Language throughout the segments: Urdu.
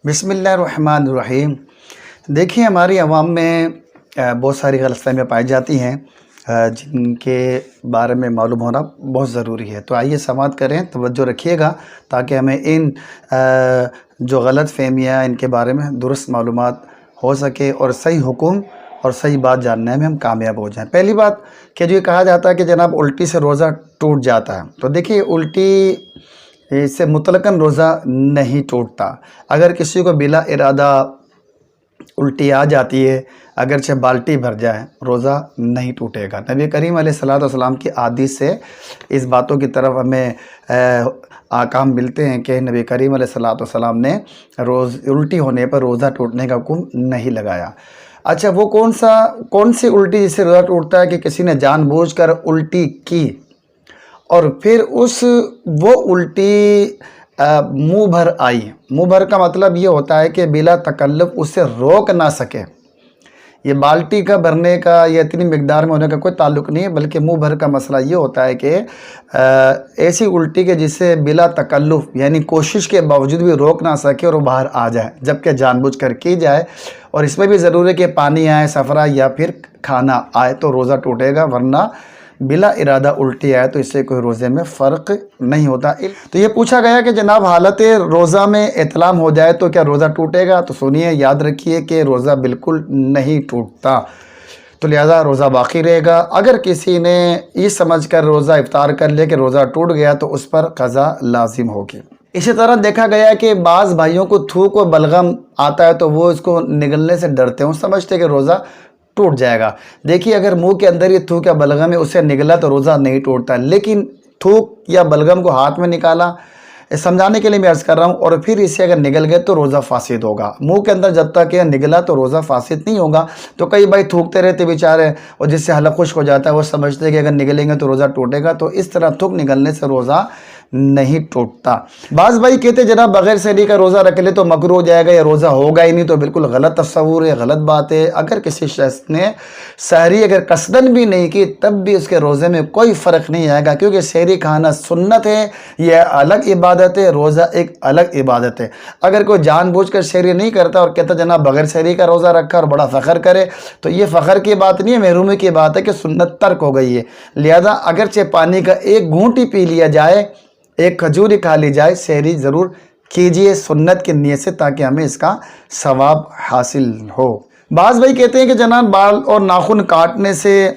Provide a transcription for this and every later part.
بسم اللہ الرحمن الرحیم۔ دیکھیں، ہماری عوام میں بہت ساری غلط فہمیاں پائی جاتی ہیں جن کے بارے میں معلوم ہونا بہت ضروری ہے۔ تو آئیے سماعت کریں، توجہ رکھیے گا تاکہ ہمیں ان جو غلط فہمیاں ان کے بارے میں درست معلومات ہو سکے اور صحیح حکم اور صحیح بات جاننے میں ہم کامیاب ہو جائیں۔ پہلی بات کہ جو یہ کہا جاتا ہے کہ جناب الٹی سے روزہ ٹوٹ جاتا ہے، تو دیکھیے الٹی اس سے مطلقاً روزہ نہیں ٹوٹتا۔ اگر کسی کو بلا ارادہ الٹی آ جاتی ہے، اگرچہ بالٹی بھر جائے، روزہ نہیں ٹوٹے گا۔ نبی کریم علیہ السلام کی احادیث سے اس باتوں کی طرف ہمیں احکام ملتے ہیں کہ نبی کریم علیہ السلام نے الٹی ہونے پر روزہ ٹوٹنے کا حکم نہیں لگایا۔ اچھا، وہ کون سی الٹی جس سے روزہ ٹوٹتا ہے کہ کسی نے جان بوجھ کر الٹی کی اور پھر وہ الٹی منہ بھر آئی۔ منہ بھر کا مطلب یہ ہوتا ہے کہ بلا تکلف اسے روک نہ سکے۔ یہ بالٹی کا بھرنے کا یا اتنی مقدار میں ہونے کا کوئی تعلق نہیں ہے، بلکہ منہ بھر کا مسئلہ یہ ہوتا ہے کہ ایسی الٹی کے جسے بلا تکلف یعنی کوشش کے باوجود بھی روک نہ سکے اور وہ باہر آ جائے، جبکہ جان بوجھ کر کی جائے، اور اس میں بھی ضروری ہے کہ پانی آئے، صفرا یا پھر کھانا آئے تو روزہ ٹوٹے گا، ورنہ بلا ارادہ الٹی آئے تو اس سے کوئی روزے میں فرق نہیں ہوتا۔ تو یہ پوچھا گیا کہ جناب حالت روزہ میں احتلام ہو جائے تو کیا روزہ ٹوٹے گا؟ تو سنیے، یاد رکھیے کہ روزہ بالکل نہیں ٹوٹتا، تو لہذا روزہ باقی رہے گا۔ اگر کسی نے یہ سمجھ کر روزہ افطار کر لیا کہ روزہ ٹوٹ گیا تو اس پر قضا لازم ہوگی۔ اسی طرح دیکھا گیا کہ بعض بھائیوں کو تھوک و بلغم آتا ہے تو وہ اس کو نگلنے سے ڈرتے ہیں، سمجھتے کہ روزہ ٹوٹ جائے گا۔ دیکھیے، اگر منہ کے اندر یہ تھوک یا بلغم ہے اسے نگلا تو روزہ نہیں ٹوٹتا، لیکن تھوک یا بلغم کو ہاتھ میں نکالا، سمجھانے کے لیے میں عرض کر رہا ہوں، اور پھر اسے اگر نگل گئے تو روزہ فاسد ہوگا۔ منہ کے اندر جب تک یہ نگلا تو روزہ فاسد نہیں ہوگا۔ تو کئی بھائی تھوکتے رہتے بیچارے، اور جس سے حلق خشک ہو جاتا ہے وہ سمجھتے ہیں کہ اگر نگلیں گے تو روزہ ٹوٹے گا، تو اس طرح تھوک نگلنے سے روزہ نہیں ٹوٹتا۔ بعض بھائی کہتے جناب بغیر سحری کا روزہ رکھ لے تو مکروہ ہو جائے گا یا روزہ ہوگا ہی نہیں، تو بالکل غلط تصور ہے، غلط بات ہے۔ اگر کسی شخص نے سحری اگر قصدن بھی نہیں کی تب بھی اس کے روزے میں کوئی فرق نہیں آئے گا، کیونکہ سحری کھانا سنت ہے، یہ الگ عبادت ہے، روزہ ایک الگ عبادت ہے۔ اگر کوئی جان بوجھ کر سحری نہیں کرتا اور کہتا جناب بغیر سحری کا روزہ رکھا اور بڑا فخر کرے، تو یہ فخر کی بات نہیں ہے، محرومی کی بات ہے کہ سنت ترک ہو گئی ہے۔ لہذا اگرچہ پانی کا ایک گھونٹ ہی پی لیا جائے، ایک کھجور ہی کھا لی جائے، سحری ضرور کیجئے سنت کی نیت سے، تاکہ ہمیں اس کا ثواب حاصل ہو۔ بعض بھائی کہتے ہیں کہ جناب بال اور ناخن کاٹنے سے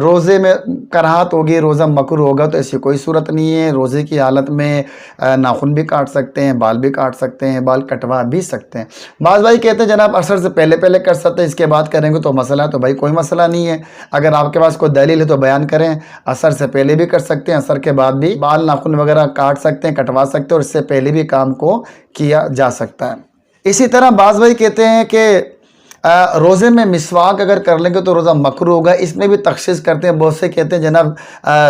روزے میں کراہت ہوگی، روزہ مکروہ ہوگا، تو ایسی کوئی صورت نہیں ہے۔ روزے کی حالت میں ناخن بھی کاٹ سکتے ہیں، بال بھی کاٹ سکتے ہیں، بال کٹوا بھی سکتے ہیں۔ بعض بھائی کہتے ہیں جناب عصر سے پہلے کر سکتے ہیں، اس کے بعد کریں گے تو مسئلہ ہے، تو بھائی کوئی مسئلہ نہیں ہے۔ اگر آپ کے پاس کوئی دلیل ہے تو بیان کریں۔ عصر سے پہلے بھی کر سکتے ہیں، عصر کے بعد بھی بال ناخن وغیرہ کاٹ سکتے ہیں، کٹوا سکتے ہیں، اور اس سے پہلے بھی کام کو کیا جا سکتا ہے۔ اسی طرح بعض بھائی کہتے ہیں کہ روزے میں مسواک اگر کر لیں گے تو روزہ مکروہ ہوگا، اس میں بھی تخصیص کرتے ہیں۔ بہت سے کہتے ہیں جناب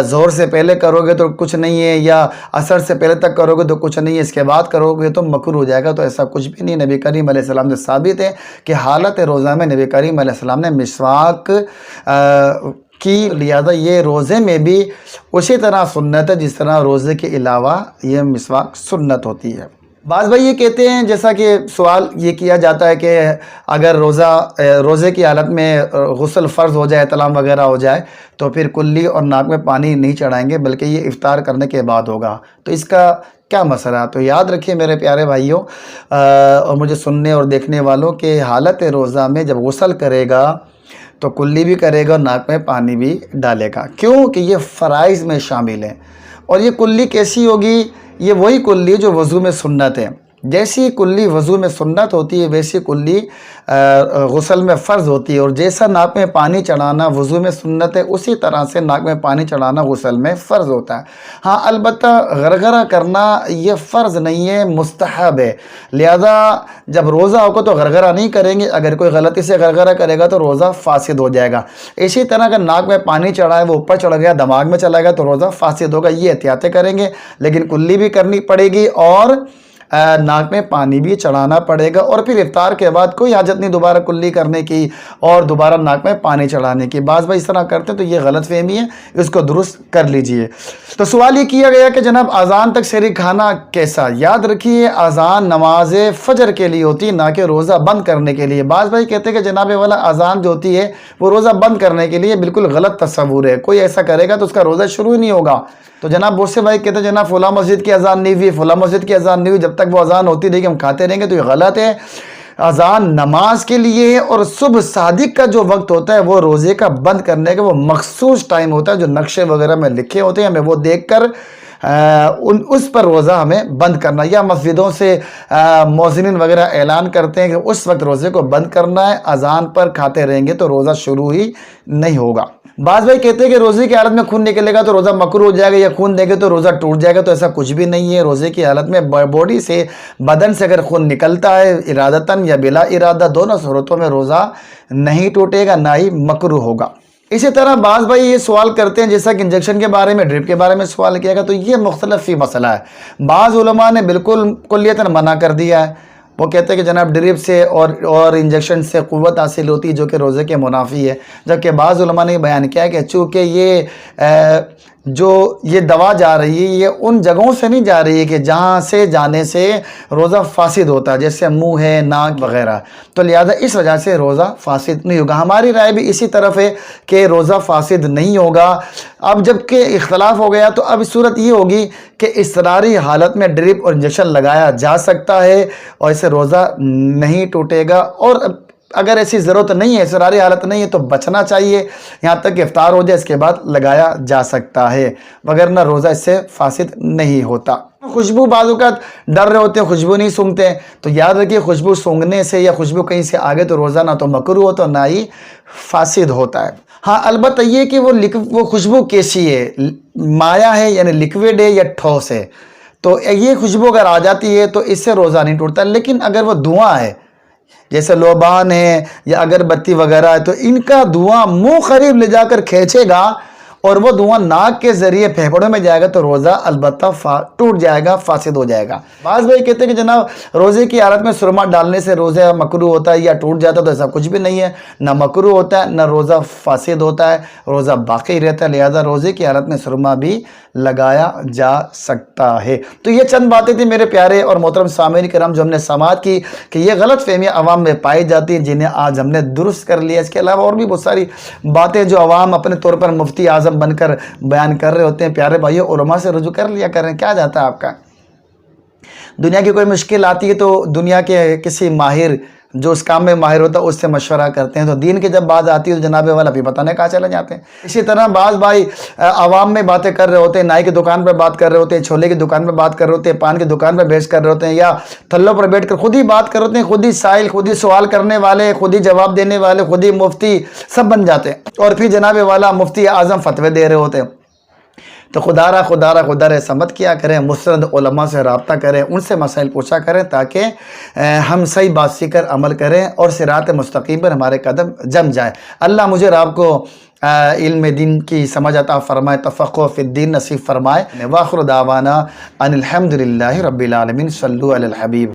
ظہر سے پہلے کرو گے تو کچھ نہیں ہے، یا عصر سے پہلے تک کرو گے تو کچھ نہیں ہے، اس کے بعد کرو گے تو مکروہ ہو جائے گا، تو ایسا کچھ بھی نہیں۔ نبی کریم علیہ السلام سے ثابت ہے کہ حالت روزہ میں نبی کریم علیہ السلام نے مسواک کی، لہذا یہ روزے میں بھی اسی طرح سنت ہے جس طرح روزے کے علاوہ یہ مسواک سنت ہوتی ہے۔ بعض بھائی یہ کہتے ہیں، جیسا کہ سوال یہ کیا جاتا ہے کہ اگر روزے کی حالت میں غسل فرض ہو جائے، احتلام وغیرہ ہو جائے، تو پھر کلی اور ناک میں پانی نہیں چڑھائیں گے بلکہ یہ افطار کرنے کے بعد ہوگا، تو اس کا کیا مسئلہ ہے؟ تو یاد رکھیے میرے پیارے بھائیوں اور مجھے سننے اور دیکھنے والوں، کہ حالت روزہ میں جب غسل کرے گا تو کلی بھی کرے گا اور ناک میں پانی بھی ڈالے گا، کیوں کہ یہ فرائض میں شامل ہے۔ اور یہ کلی کیسی ہوگی؟ یہ وہی کلی جو وضو میں سنت ہے۔ جیسی کلی وضو میں سنت ہوتی ہے ویسی کلی غسل میں فرض ہوتی ہے، اور جیسا ناک میں پانی چڑھانا وضو میں سنت ہے اسی طرح سے ناک میں پانی چڑھانا غسل میں فرض ہوتا ہے۔ ہاں البتہ غرغرہ کرنا یہ فرض نہیں ہے، مستحب ہے۔ لہذا جب روزہ ہوگا تو غرغرہ نہیں کریں گے، اگر کوئی غلطی سے غرغرہ کرے گا تو روزہ فاسد ہو جائے گا۔ اسی طرح اگر ناک میں پانی چڑھا ہے، وہ اوپر چڑھ گیا، دماغ میں چلا گیا، تو روزہ فاسد ہوگا۔ یہ احتیاطیں کریں گے، لیکن کلی بھی کرنی پڑے گی اور ناک میں پانی بھی چڑھانا پڑے گا، اور پھر افطار کے بعد کوئی حاجت نہیں دوبارہ کلی کرنے کی اور دوبارہ ناک میں پانی چڑھانے کی۔ بعض بھائی اس طرح کرتے ہیں تو یہ غلط فہمی ہے، اس کو درست کر لیجئے۔ تو سوال یہ کیا گیا کہ جناب اذان تک سحری کھانا کیسا؟ یاد رکھیے اذان نماز فجر کے لیے ہوتی ہے، نہ کہ روزہ بند کرنے کے لیے۔ بعض بھائی کہتے ہیں کہ جناب والا اذان جو ہوتی ہے وہ روزہ بند کرنے کے لیے، بالکل غلط تصور ہے، کوئی ایسا کرے گا تو اس کا روزہ شروع ہی نہیں ہوگا۔ تو جناب بہت سے بھائی کہتے ہیں جناب فلاں مسجد کی اذان نہیں ہوئی، فلاں مسجد کی اذان نہیں ہوئی، جب تک وہ اذان ہوتی رہے گی ہم کھاتے رہیں گے، تو یہ غلط ہے۔ اذان نماز کے لیے ہے، اور صبح صادق کا جو وقت ہوتا ہے وہ روزے کا بند کرنے کا وہ مخصوص ٹائم ہوتا ہے، جو نقشے وغیرہ میں لکھے ہوتے ہیں، ہمیں وہ دیکھ کر اس پر روزہ ہمیں بند کرنا، یا مسجدوں سے مؤذنین وغیرہ اعلان کرتے ہیں کہ اس وقت روزے کو بند کرنا ہے، اذان پر کھاتے رہیں گے تو روزہ شروع ہی نہیں ہوگا۔ بعض بھائی کہتے ہیں کہ روزے کی حالت میں خون نکلے گا تو روزہ مکروہ ہو جائے گا، یا خون دے گے تو روزہ ٹوٹ جائے گا، تو ایسا کچھ بھی نہیں ہے۔ روزے کی حالت میں باڈی سے، بدن سے اگر خون نکلتا ہے ارادتاً یا بلا ارادہ، دونوں صورتوں میں روزہ نہیں ٹوٹے گا، نہ ہی مکروہ ہوگا۔ اسی طرح بعض بھائی یہ سوال کرتے ہیں جیسا کہ انجیکشن کے بارے میں، ڈرپ کے بارے میں سوال کیا گا، تو یہ مختلف فی مسئلہ ہے۔ بعض علماء نے بالکل کلیتاً منع کر دیا ہے، وہ کہتے ہیں کہ جناب ڈرپ سے اور انجیکشن سے قوت حاصل ہوتی ہے جو کہ روزے کے منافی ہے، جبکہ بعض علماء نے یہ بیان کیا ہے کہ چونکہ یہ دوا جا رہی ہے، یہ ان جگہوں سے نہیں جا رہی ہے کہ جہاں سے جانے سے روزہ فاسد ہوتا ہے، جیسے منہ ہے، ناک وغیرہ، تو لہذا اس وجہ سے روزہ فاسد نہیں ہوگا۔ ہماری رائے بھی اسی طرف ہے کہ روزہ فاسد نہیں ہوگا۔ اب جب کہ اختلاف ہو گیا تو اب صورت یہ ہوگی کہ اضطراری حالت میں ڈرپ اور انجیکشن لگایا جا سکتا ہے اور اسے روزہ نہیں ٹوٹے گا، اور اگر ایسی ضرورت نہیں ہے، اضطراری حالت نہیں ہے تو بچنا چاہیے، یہاں تک کہ افطار ہو جائے اس کے بعد لگایا جا سکتا ہے، وگرنہ روزہ اس سے فاسد نہیں ہوتا۔ خوشبو بعض اوقات ڈر رہے ہوتے ہیں، خوشبو نہیں سونگھتے ہیں، تو یاد رکھیے خوشبو سونگھنے سے یا خوشبو کہیں سے آگے تو روزہ نہ تو مکروہ ہوتا نہ ہی فاسد ہوتا ہے۔ ہاں البتہ یہ کہ وہ خوشبو کیسی ہے، مائع ہے یعنی لیکوڈ ہے یا ٹھوس ہے، تو یہ خوشبو اگر آ جاتی ہے تو اس سے روزہ نہیں ٹوٹتا، لیکن اگر وہ دھواں ہے جیسے لوبان ہے یا اگربتی وغیرہ ہے، تو ان کا دھواں منہ قریب لے جا کر کھینچے گا اور وہ دھواں ناک کے ذریعے پھیپھڑوں میں جائے گا تو روزہ البتہ ٹوٹ جائے گا، فاسد ہو جائے گا۔ بعض بھائی کہتے ہیں کہ جناب روزے کی حالت میں سرما ڈالنے سے روزہ مکروہ ہوتا ہے یا ٹوٹ جاتا ہے، تو ایسا کچھ بھی نہیں ہے، نہ مکروہ ہوتا ہے نہ روزہ فاسد ہوتا ہے، روزہ باقی رہتا ہے، لہذا روزے کی حالت میں سرما بھی لگایا جا سکتا ہے۔ تو یہ چند باتیں تھیں میرے پیارے اور محترم سامعین کرام جو ہم نے سماعت کی کہ یہ غلط فہمیاں عوام میں پائی جاتی ہیں، جنہیں آج ہم نے درست کر لیا۔ اس کے علاوہ اور بھی بہت ساری باتیں جو عوام اپنے طور پر مفتی اعظم بن کر بیان کر رہے ہوتے ہیں، پیارے بھائیو علماء سے رجوع کر لیا کریں، کیا جاتا ہے آپ کا؟ دنیا کی کوئی مشکل آتی ہے تو دنیا کے کسی ماہر جو اس کام میں ماہر ہوتا ہے اس سے مشورہ کرتے ہیں، تو دین کی جب بات آتی ہے تو جناب والا بھی پتہ نہیں کہاں چلے جاتے ہیں۔ اسی طرح بعض بھائی عوام میں باتیں کر رہے ہوتے ہیں، نائی کی دکان پر بات کر رہے ہوتے ہیں، چھولے کی دکان پر بات کر رہے ہوتے ہیں، پان کی دکان پر بحث کر رہے ہوتے ہیں، یا تھلوں پر بیٹھ کر خود ہی بات کر رہے ہوتے ہیں، خود ہی سائل، خود ہی سوال کرنے والے، خود ہی جواب دینے والے، خود ہی مفتی سب بن جاتے ہیں، اور پھر جناب والا مفتی اعظم فتوے دے رہے ہوتے ہیں۔ تو خدا را سمت کیا کریں، مستند علماء سے رابطہ کریں، ان سے مسائل پوچھا کریں تاکہ ہم صحیح بات سیکھ کر عمل کریں اور صراط مستقیم پر ہمارے قدم جم جائے۔ اللہ مجھے اور آپ کو علم دین کی سمجھ عطا فرمائے، تفقہ فی الدین نصیب فرمائے۔ وآخر دعوانا ان الحمدللہ رب العالمین، صلو علی الحبیب۔